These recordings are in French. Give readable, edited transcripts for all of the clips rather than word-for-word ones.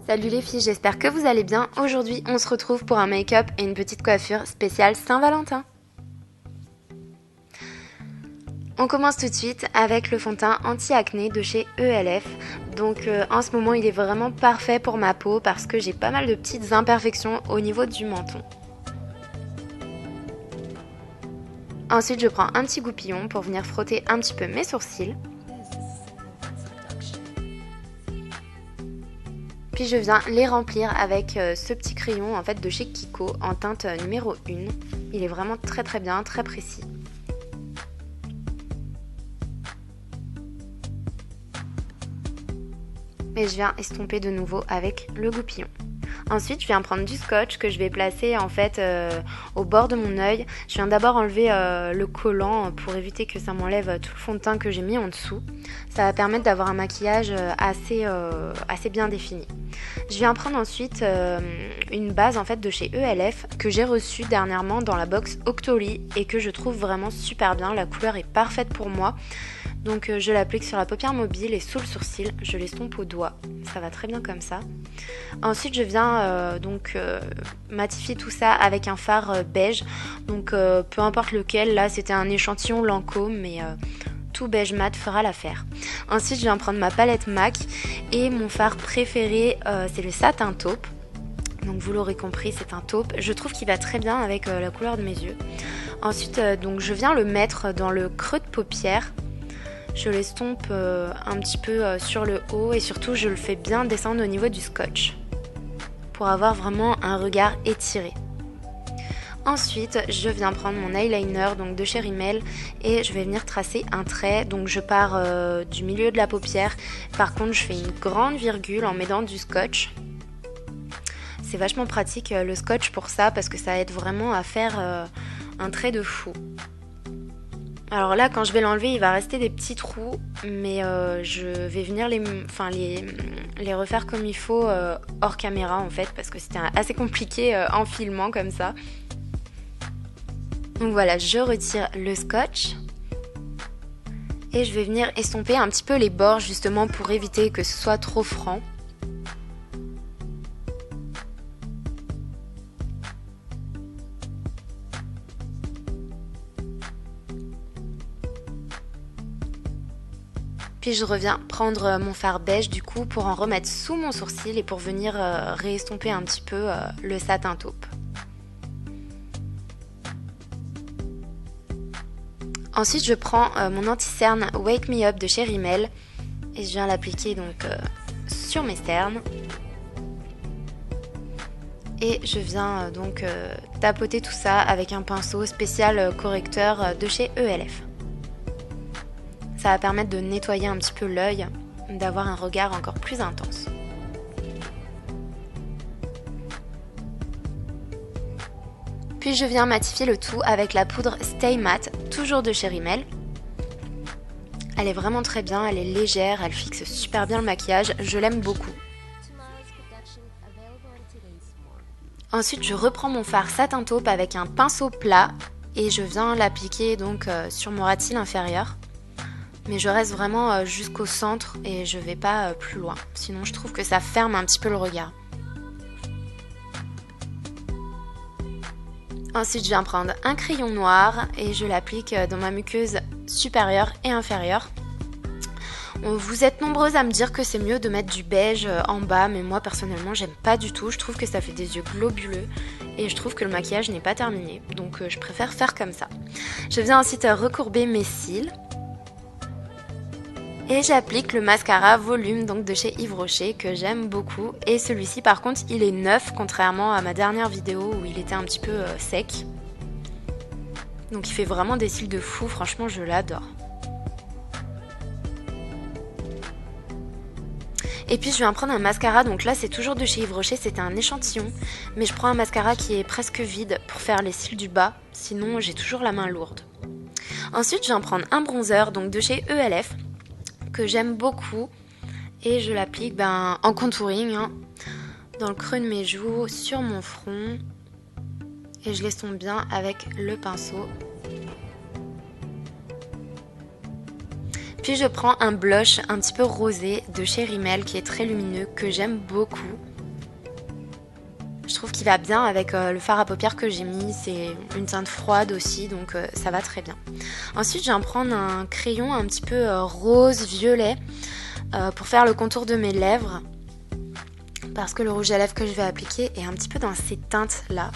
Salut les filles, j'espère que vous allez bien. Aujourd'hui, on se retrouve pour un make-up et une petite coiffure spéciale Saint-Valentin. On commence tout de suite avec le fond de teint anti-acné de chez ELF. Donc en ce moment, il est vraiment parfait pour ma peau parce que j'ai pas mal de petites imperfections au niveau du menton. Ensuite, je prends un petit goupillon pour venir frotter un petit peu mes sourcils. Puis je viens les remplir avec ce petit crayon en fait de chez Kiko en teinte numéro 1. Il est vraiment très très bien, très précis. Et je viens estomper de nouveau avec le goupillon. Ensuite, je viens prendre du scotch que je vais placer en fait au bord de mon œil. Je viens d'abord enlever le collant pour éviter que ça m'enlève tout le fond de teint que j'ai mis en dessous. Ça va permettre d'avoir un maquillage assez bien défini. Je viens prendre ensuite une base en fait de chez ELF que j'ai reçue dernièrement dans la box Octoly et que je trouve vraiment super bien. La couleur est parfaite pour moi. Donc je l'applique sur la paupière mobile et sous le sourcil, je l'estompe au doigt, ça va très bien comme ça. Ensuite je viens matifier tout ça avec un fard beige, donc peu importe lequel, là c'était un échantillon Lancôme mais tout beige mat fera l'affaire. Ensuite je viens prendre ma palette MAC et mon fard préféré c'est le satin taupe. Donc vous l'aurez compris, c'est un taupe. Je trouve qu'il va très bien avec la couleur de mes yeux. Ensuite donc je viens le mettre dans le creux de paupière. Je l'estompe un petit peu sur le haut et surtout je le fais bien descendre au niveau du scotch pour avoir vraiment un regard étiré. Ensuite, je viens prendre mon eyeliner donc de chez Rimmel et je vais venir tracer un trait. Donc je pars du milieu de la paupière. Par contre, je fais une grande virgule en mettant du scotch. C'est vachement pratique le scotch pour ça parce que ça aide vraiment à faire un trait de fou. Alors là, quand je vais l'enlever, il va rester des petits trous, mais je vais venir les refaire comme il faut hors caméra en fait, parce que c'était assez compliqué en filmant comme ça. Donc voilà, je retire le scotch et je vais venir estomper un petit peu les bords justement pour éviter que ce soit trop franc. Puis je reviens prendre mon fard beige du coup pour en remettre sous mon sourcil et pour venir réestomper un petit peu le satin taupe. Ensuite je prends mon anti-cerne Wake Me Up de chez Rimmel et je viens l'appliquer donc sur mes cernes. Et je viens donc tapoter tout ça avec un pinceau spécial correcteur de chez ELF. Ça va permettre de nettoyer un petit peu l'œil, d'avoir un regard encore plus intense. Puis je viens matifier le tout avec la poudre Stay Matte, toujours de chez Rimmel. Elle est vraiment très bien, elle est légère, elle fixe super bien le maquillage, je l'aime beaucoup. Ensuite je reprends mon fard satin taupe avec un pinceau plat et je viens l'appliquer donc sur mon ras de cils inférieur. Mais je reste vraiment jusqu'au centre et je vais pas plus loin. Sinon je trouve que ça ferme un petit peu le regard. Ensuite je viens prendre un crayon noir et je l'applique dans ma muqueuse supérieure et inférieure. Vous êtes nombreuses à me dire que c'est mieux de mettre du beige en bas, mais moi personnellement j'aime pas du tout. Je trouve que ça fait des yeux globuleux et je trouve que le maquillage n'est pas terminé. Donc je préfère faire comme ça. Je viens ensuite recourber mes cils. Et j'applique le mascara volume donc de chez Yves Rocher que j'aime beaucoup. Et celui-ci par contre il est neuf contrairement à ma dernière vidéo où il était un petit peu sec. Donc il fait vraiment des cils de fou, franchement je l'adore. Et puis je viens prendre un mascara, donc là c'est toujours de chez Yves Rocher, c'était un échantillon. Mais je prends un mascara qui est presque vide pour faire les cils du bas, sinon j'ai toujours la main lourde. Ensuite je viens prendre un bronzer donc de chez ELF. Que j'aime beaucoup et je l'applique en contouring dans le creux de mes joues, sur mon front et je l'estompe bien avec le pinceau. Puis je prends un blush un petit peu rosé de chez Rimmel qui est très lumineux, que j'aime beaucoup. Je trouve qu'il va bien avec le fard à paupières que j'ai mis, c'est une teinte froide aussi, donc ça va très bien. Ensuite, je vais en prendre un crayon un petit peu rose, violet, pour faire le contour de mes lèvres. Parce que le rouge à lèvres que je vais appliquer est un petit peu dans ces teintes-là.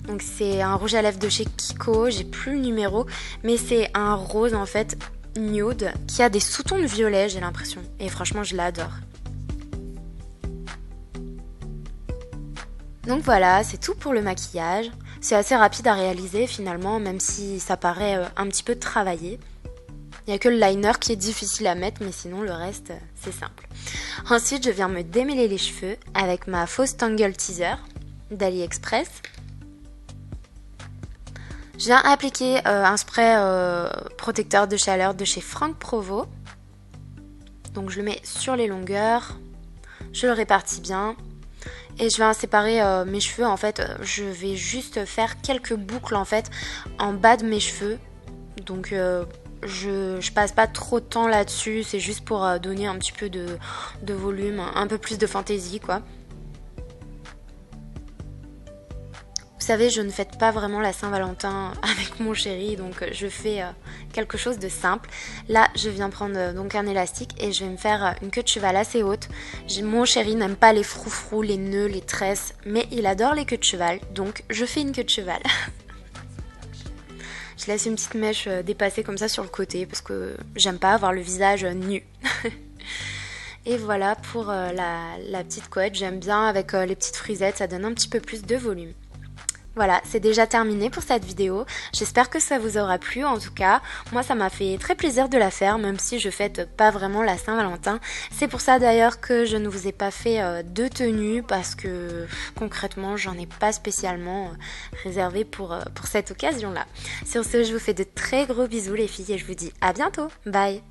Donc c'est un rouge à lèvres de chez Kiko, j'ai plus le numéro, mais c'est un rose en fait nude qui a des sous-tons de violet, j'ai l'impression. Et franchement, je l'adore. Donc voilà, c'est tout pour le maquillage. C'est assez rapide à réaliser finalement, même si ça paraît un petit peu travaillé. Il n'y a que le liner qui est difficile à mettre, mais sinon le reste, c'est simple. Ensuite, je viens me démêler les cheveux avec ma fausse Tangle Teaser d'AliExpress. Je viens appliquer un spray protecteur de chaleur de chez Franck Provo. Donc je le mets sur les longueurs, je le répartis bien. Et je vais en séparer mes cheveux, en fait, je vais juste faire quelques boucles en fait en bas de mes cheveux. Donc je passe pas trop de temps là-dessus, c'est juste pour donner un petit peu de volume, un peu plus de fantaisie quoi. Vous savez, je ne fête pas vraiment la Saint-Valentin avec mon chéri, donc je fais quelque chose de simple. Là, je viens prendre donc un élastique et je vais me faire une queue de cheval assez haute. Mon chéri n'aime pas les froufrous, les nœuds, les tresses, mais il adore les queues de cheval, donc je fais une queue de cheval. Je laisse une petite mèche dépassée comme ça sur le côté parce que j'aime pas avoir le visage nu. Et voilà pour la petite couette, j'aime bien avec les petites frisettes, ça donne un petit peu plus de volume. Voilà, c'est déjà terminé pour cette vidéo. J'espère que ça vous aura plu en tout cas. Moi, ça m'a fait très plaisir de la faire, même si je fête pas vraiment la Saint-Valentin. C'est pour ça d'ailleurs que je ne vous ai pas fait de tenue, parce que concrètement, j'en ai pas spécialement réservé pour cette occasion-là. Sur ce, je vous fais de très gros bisous les filles et je vous dis à bientôt. Bye!